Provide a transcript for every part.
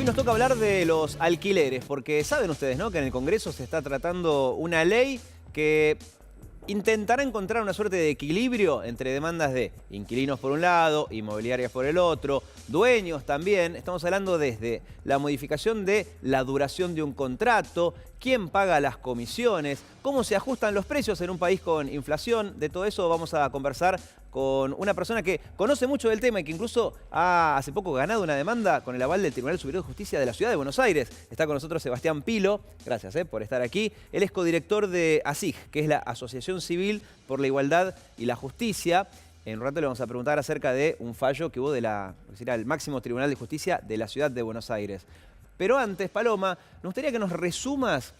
Hoy nos toca hablar de los alquileres, porque saben ustedes, ¿no?, que en el Congreso se está tratando una ley que intentará encontrar una suerte de equilibrio entre demandas de inquilinos por un lado, inmobiliarias por el otro, dueños también. Estamos hablando desde la modificación de la duración de un contrato, quién paga las comisiones, cómo se ajustan los precios en un país con inflación. De todo eso vamos a conversar con una persona que conoce mucho del tema y que incluso ha hace poco ganado una demanda con el aval del Tribunal Superior de Justicia de la Ciudad de Buenos Aires. Está con nosotros Sebastián Pilo. Gracias por estar aquí. Él es codirector de ASIG, que es la Asociación Civil por la Igualdad y la Justicia. En un rato le vamos a preguntar acerca de un fallo que hubo del máximo Tribunal de Justicia de la Ciudad de Buenos Aires. Pero antes, Paloma, nos gustaría que nos resumas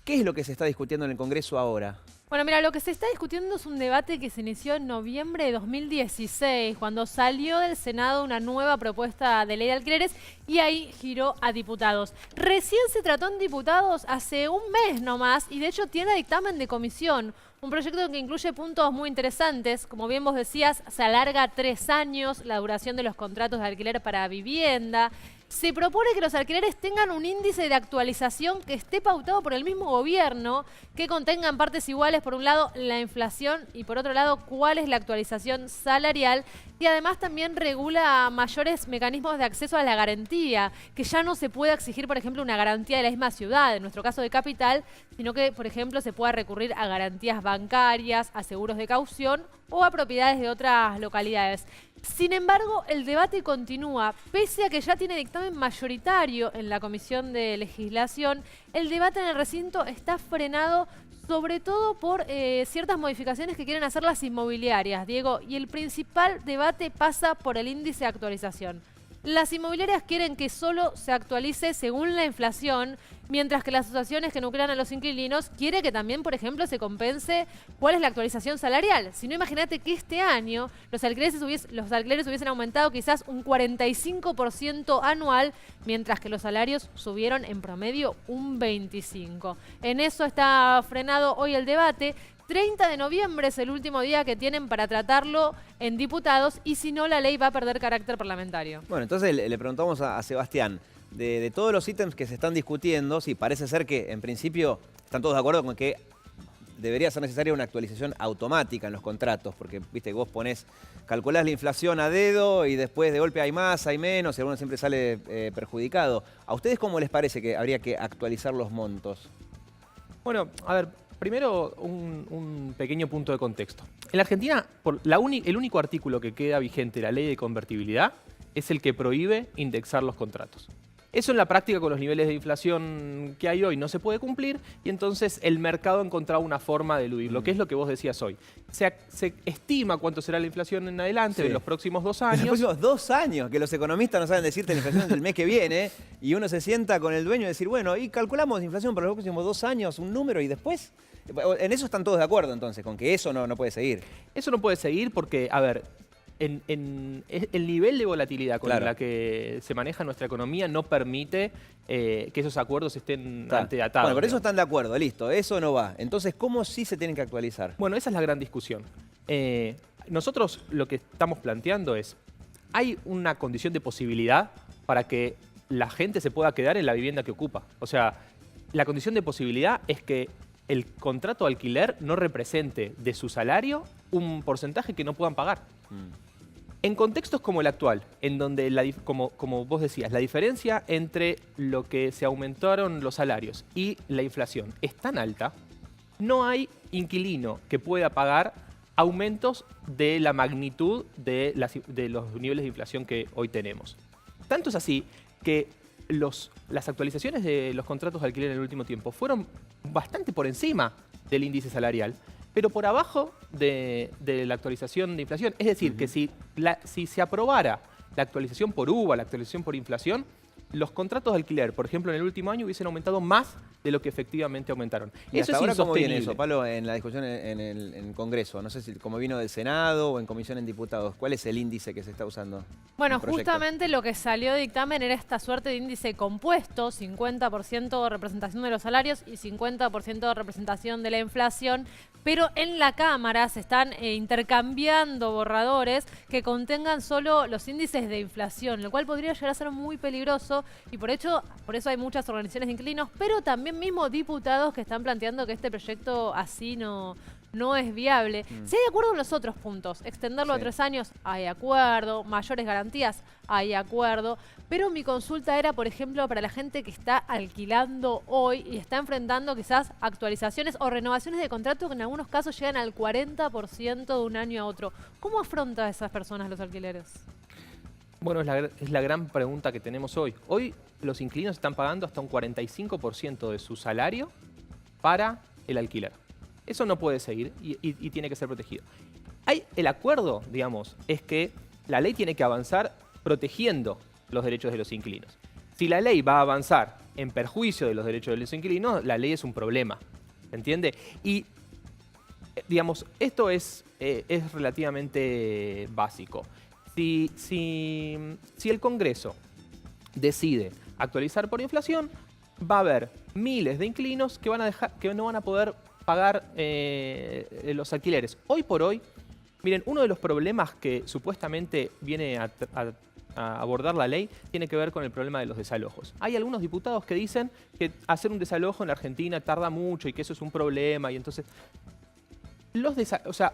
qué es lo que se está discutiendo en el Congreso ahora. Bueno, mira, lo que se está discutiendo es un debate que se inició en noviembre de 2016, cuando salió del Senado una nueva propuesta de ley de alquileres y ahí giró a diputados. Recién se trató en diputados hace un mes nomás y de hecho tiene dictamen de comisión. Un proyecto que incluye puntos muy interesantes. Como bien vos decías, se alarga 3 años la duración de los contratos de alquiler para vivienda. Se propone que los alquileres tengan un índice de actualización que esté pautado por el mismo gobierno, que contenga en partes iguales, por un lado, la inflación y por otro lado, cuál es la actualización salarial. Y además también regula mayores mecanismos de acceso a la garantía, que ya no se puede exigir, por ejemplo, una garantía de la misma ciudad, en nuestro caso de capital, sino que, por ejemplo, se pueda recurrir a garantías bancarias, a seguros de caución o a propiedades de otras localidades. Sin embargo, el debate continúa. Pese a que ya tiene dictamen mayoritario en la Comisión de Legislación, el debate en el recinto está frenado sobre todo por ciertas modificaciones que quieren hacer las inmobiliarias, Diego, y el principal debate pasa por el índice de actualización. Las inmobiliarias quieren que solo se actualice según la inflación, mientras que las asociaciones que nuclean a los inquilinos quieren que también, por ejemplo, se compense cuál es la actualización salarial. Si no, imagínate que este año los alquileres hubiesen aumentado quizás un 45% anual, mientras que los salarios subieron en promedio un 25%. En eso está frenado hoy el debate. 30 de noviembre es el último día que tienen para tratarlo en diputados y si no, la ley va a perder carácter parlamentario. Bueno, entonces le preguntamos a Sebastián, de todos los ítems que se están discutiendo, sí, parece ser que en principio están todos de acuerdo con que debería ser necesaria una actualización automática en los contratos, porque viste, vos calculás la inflación a dedo y después de golpe hay más, hay menos y alguno siempre sale perjudicado. ¿A ustedes cómo les parece que habría que actualizar los montos? Bueno, a ver, primero un pequeño punto de contexto. En la Argentina, el único artículo que queda vigente de la ley de convertibilidad es el que prohíbe indexar los contratos. Eso en la práctica con los niveles de inflación que hay hoy no se puede cumplir y entonces el mercado ha encontrado una forma de eludirlo, que es lo que vos decías hoy. Se estima cuánto será la inflación en adelante, sí, en los próximos 2 años. En los próximos 2 años, que los economistas no saben decirte la inflación del mes que viene y uno se sienta con el dueño y decir, bueno, y calculamos inflación para los próximos 2 años, un número y después... En eso están todos de acuerdo entonces, con que eso no puede seguir. Eso no puede seguir porque, a ver, el nivel de volatilidad con la que se maneja nuestra economía no permite que esos acuerdos estén anteatados. Bueno, por eso están de acuerdo, listo, eso no va. Entonces, ¿cómo sí se tienen que actualizar? Bueno, esa es la gran discusión. Nosotros lo que estamos planteando es, hay una condición de posibilidad para que la gente se pueda quedar en la vivienda que ocupa. O sea, la condición de posibilidad es que el contrato de alquiler no represente de su salario un porcentaje que no puedan pagar. En contextos como el actual, en donde, como vos decías, la diferencia entre lo que se aumentaron los salarios y la inflación es tan alta, no hay inquilino que pueda pagar aumentos de la magnitud de los niveles de inflación que hoy tenemos. Tanto es así que las actualizaciones de los contratos de alquiler en el último tiempo fueron bastante por encima del índice salarial, pero por abajo de la actualización de inflación. Es decir, que si se aprobara la actualización por UVA, la actualización por inflación, los contratos de alquiler, por ejemplo, en el último año hubiesen aumentado más de lo que efectivamente aumentaron. ¿Y eso hasta ahora cómo viene eso, Pablo, en la discusión en el Congreso? No sé si como vino del Senado o en comisión en diputados. ¿Cuál es el índice que se está usando? Bueno, justamente lo que salió de dictamen era esta suerte de índice compuesto, 50% representación de los salarios y 50% representación de la inflación, pero en la Cámara se están intercambiando borradores que contengan solo los índices de inflación, lo cual podría llegar a ser muy peligroso eso, y por eso hay muchas organizaciones de inquilinos, pero también mismos diputados que están planteando que este proyecto así no es viable. Si hay acuerdo en los otros puntos, extenderlo a 3 años, hay acuerdo, mayores garantías, hay acuerdo, pero mi consulta era, por ejemplo, para la gente que está alquilando hoy y está enfrentando quizás actualizaciones o renovaciones de contrato que en algunos casos llegan al 40% de un año a otro. ¿Cómo afronta a esas personas los alquileres? Bueno, es la gran pregunta que tenemos hoy. Hoy los inquilinos están pagando hasta un 45% de su salario para el alquiler. Eso no puede seguir y tiene que ser protegido. El acuerdo, digamos, es que la ley tiene que avanzar protegiendo los derechos de los inquilinos. Si la ley va a avanzar en perjuicio de los derechos de los inquilinos, la ley es un problema, ¿se entiende? Y, digamos, esto es relativamente básico. Si el Congreso decide actualizar por inflación, va a haber miles de inquilinos que no van a poder pagar los alquileres. Hoy por hoy, miren, uno de los problemas que supuestamente viene a abordar la ley tiene que ver con el problema de los desalojos. Hay algunos diputados que dicen que hacer un desalojo en la Argentina tarda mucho y que eso es un problema, y entonces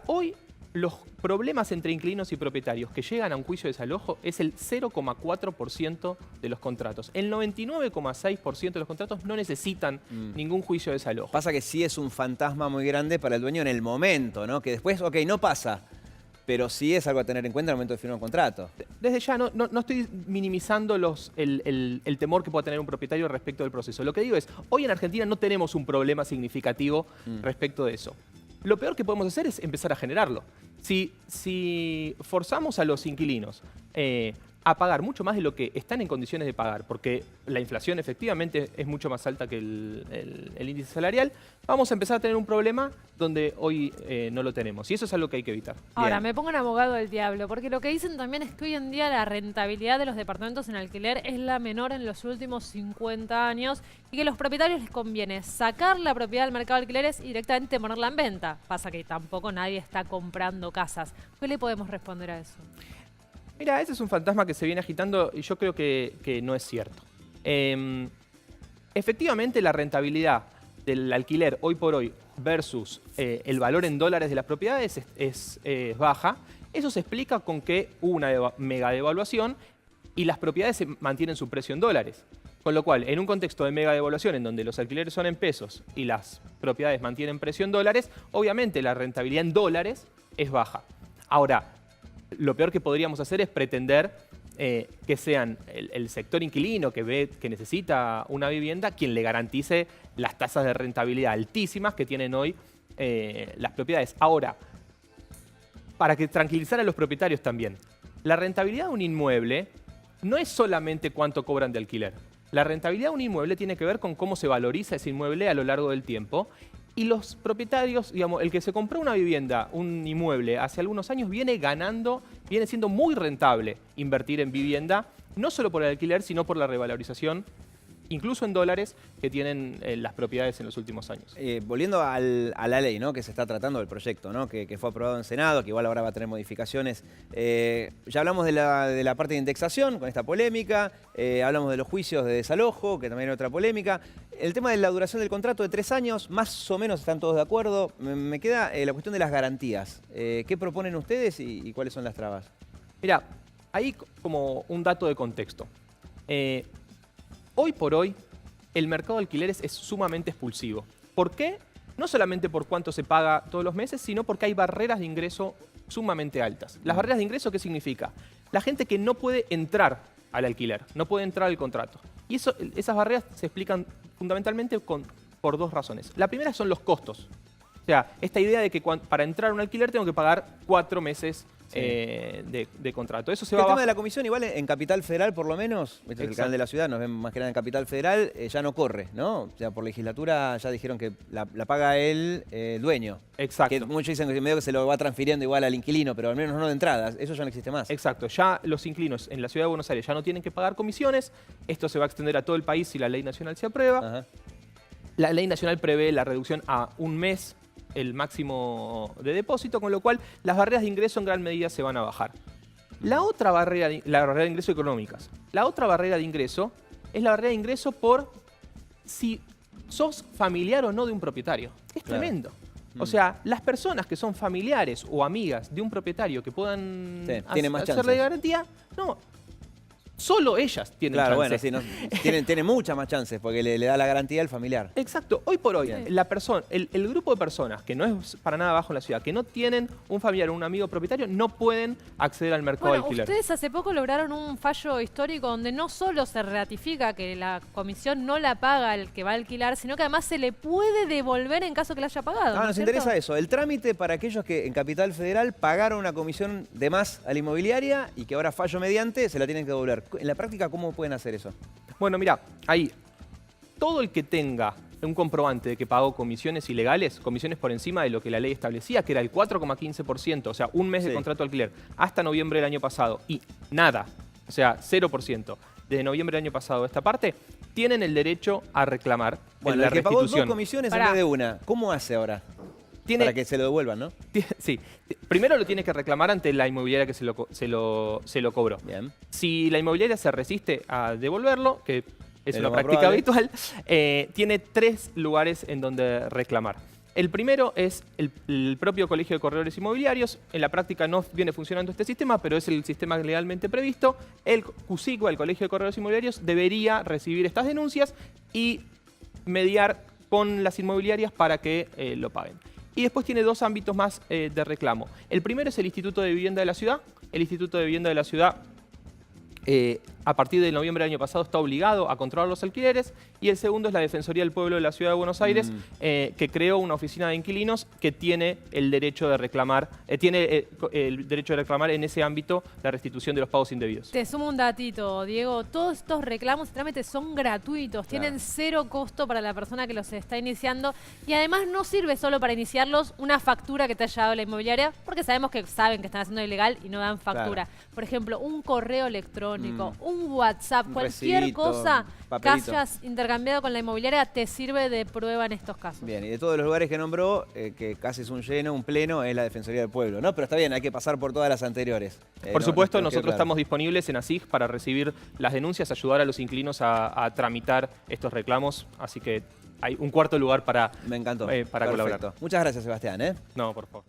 hoy los problemas entre inquilinos y propietarios que llegan a un juicio de desalojo es el 0,4% de los contratos. El 99,6% de los contratos no necesitan ningún juicio de desalojo. Pasa que sí es un fantasma muy grande para el dueño en el momento, ¿no? Que después, ok, no pasa, pero sí es algo a tener en cuenta en el momento de firmar un contrato. Desde ya no estoy minimizando el temor que pueda tener un propietario respecto del proceso. Lo que digo es, hoy en Argentina no tenemos un problema significativo respecto de eso. Lo peor que podemos hacer es empezar a generarlo. Si forzamos a los inquilinos a pagar mucho más de lo que están en condiciones de pagar, porque la inflación efectivamente es mucho más alta que el índice salarial, vamos a empezar a tener un problema donde hoy no lo tenemos. Y eso es algo que hay que evitar. Ahora, me pongo en abogado del diablo, porque lo que dicen también es que hoy en día la rentabilidad de los departamentos en alquiler es la menor en los últimos 50 años y que a los propietarios les conviene sacar la propiedad del mercado de alquileres y directamente ponerla en venta. Pasa que tampoco nadie está comprando casas. ¿Qué le podemos responder a eso? Mira, ese es un fantasma que se viene agitando y yo creo que no es cierto. Efectivamente, la rentabilidad del alquiler hoy por hoy versus el valor en dólares de las propiedades es baja. Eso se explica con que hubo una mega devaluación y las propiedades se mantienen su precio en dólares. Con lo cual, en un contexto de mega devaluación en donde los alquileres son en pesos y las propiedades mantienen precio en dólares, obviamente la rentabilidad en dólares es baja. Ahora, lo peor que podríamos hacer es pretender que sean el sector inquilino que ve que necesita una vivienda quien le garantice las tasas de rentabilidad altísimas que tienen hoy las propiedades. Ahora, para que tranquilizar a los propietarios también, la rentabilidad de un inmueble no es solamente cuánto cobran de alquiler. La rentabilidad de un inmueble tiene que ver con cómo se valoriza ese inmueble a lo largo del tiempo. Y los propietarios, digamos, el que se compró una vivienda, un inmueble, hace algunos años viene siendo muy rentable invertir en vivienda, no solo por el alquiler, sino por la revalorización, incluso en dólares, que tienen las propiedades en los últimos años. Volviendo a la ley, ¿no?, que se está tratando del proyecto, ¿no?, que fue aprobado en Senado, que igual ahora va a tener modificaciones. Ya hablamos de la parte de indexación, con esta polémica. Hablamos de los juicios de desalojo, que también hay otra polémica. El tema de la duración del contrato de 3 años, más o menos están todos de acuerdo. Me queda la cuestión de las garantías. ¿Qué proponen ustedes y cuáles son las trabas? Mira, ahí como un dato de contexto. Hoy por hoy, el mercado de alquileres es sumamente expulsivo. ¿Por qué? No solamente por cuánto se paga todos los meses, sino porque hay barreras de ingreso sumamente altas. ¿Las barreras de ingreso qué significa? La gente que no puede entrar al alquiler, no puede entrar al contrato. Y esas barreras se explican fundamentalmente por 2 razones. La primera son los costos. O sea, esta idea de que para entrar a un alquiler tengo que pagar 4 meses de contrato. Eso se va el tema de la comisión, igual en Capital Federal por lo menos, este es el canal de la ciudad, nos ven más que nada en Capital Federal, ya no corre, ¿no? O sea, por legislatura ya dijeron que la paga el dueño. Exacto. Que muchos dicen que medio que se lo va transfiriendo igual al inquilino, pero al menos no de entrada. Eso ya no existe más. Exacto. Ya los inquilinos en la ciudad de Buenos Aires ya no tienen que pagar comisiones. Esto se va a extender a todo el país si la ley nacional se aprueba. Ajá. La ley nacional prevé la reducción a 1 mes el máximo de depósito, con lo cual las barreras de ingreso en gran medida se van a bajar. La barrera de ingreso económicas. La otra barrera de ingreso es la barrera de ingreso por si sos familiar o no de un propietario. Es Claro. tremendo. O sea, las personas que son familiares o amigas de un propietario que puedan Sí, tienen más hacerle chances. garantía, no. Solo ellas tienen Claro, bueno, chance. sí, tienen muchas más chances porque le da la garantía al familiar. Exacto. Hoy por hoy, Bien. el grupo de personas que no es para nada bajo en la ciudad, que no tienen un familiar o un amigo propietario, no pueden acceder al mercado de Bueno, alquiler. ustedes hace poco lograron un fallo histórico donde no solo se ratifica que la comisión no la paga el que va a alquilar, sino que además se le puede devolver en caso que la haya pagado. Ah, ¿no nos es cierto? interesa eso. El trámite para aquellos que en Capital Federal pagaron una comisión de más a la inmobiliaria y que ahora fallo mediante se la tienen que devolver. En la práctica, ¿cómo pueden hacer eso? Bueno, mira, ahí, todo el que tenga un comprobante de que pagó comisiones ilegales, comisiones por encima de lo que la ley establecía, que era el 4,15%, o sea, un mes de Sí. contrato de alquiler, hasta noviembre del año pasado, y nada, o sea, 0%, desde noviembre del año pasado a esta parte, tienen el derecho a reclamar Bueno, la el que pagó dos restitución. comisiones Pará. en vez de una, ¿cómo hace ahora? Tiene- Para que se lo devuelvan, ¿no? Sí, primero lo tiene que reclamar ante la inmobiliaria que se lo cobró. Bien. Si la inmobiliaria se resiste a devolverlo, que es Es una lo más práctica probable. habitual, tiene 3 lugares en donde reclamar. El primero es el propio Colegio de Corredores Inmobiliarios. En la práctica no viene funcionando este sistema, pero es el sistema legalmente previsto. El CUSICBA, el Colegio de Corredores Inmobiliarios, debería recibir estas denuncias y mediar con las inmobiliarias para que lo paguen. Y después tiene 2 ámbitos más de reclamo. El primero es el Instituto de Vivienda de la Ciudad. El Instituto de Vivienda de la Ciudad, a partir de noviembre del año pasado, está obligado a controlar los alquileres. Y el segundo es la Defensoría del Pueblo de la Ciudad de Buenos Aires, que creó una oficina de inquilinos que tiene el derecho de reclamar, el derecho de reclamar en ese ámbito la restitución de los pagos indebidos. Te sumo un datito, Diego. Todos estos reclamos y trámites son gratuitos, Claro. tienen 0 costo para la persona que los está iniciando y además no sirve solo para iniciarlos una factura que te haya dado la inmobiliaria, porque sabemos que saben que están haciendo ilegal y no dan factura. Por ejemplo, un correo electrónico, un WhatsApp, Un cualquier recibito, cosa que papelito. hayas intercambiado con la inmobiliaria te sirve de prueba en estos casos. Bien, y de todos los lugares que nombró, que casi es un lleno, un pleno, es la Defensoría del Pueblo, ¿no? Pero está bien, hay que pasar por todas las anteriores. Por supuesto, nos quedó nosotros claro. estamos disponibles en ASIG para recibir las denuncias, ayudar a los inquilinos a tramitar estos reclamos, así que hay un cuarto lugar para Me encantó. colaborar. Perfecto. Muchas gracias, Sebastián, ¿eh? No, por favor.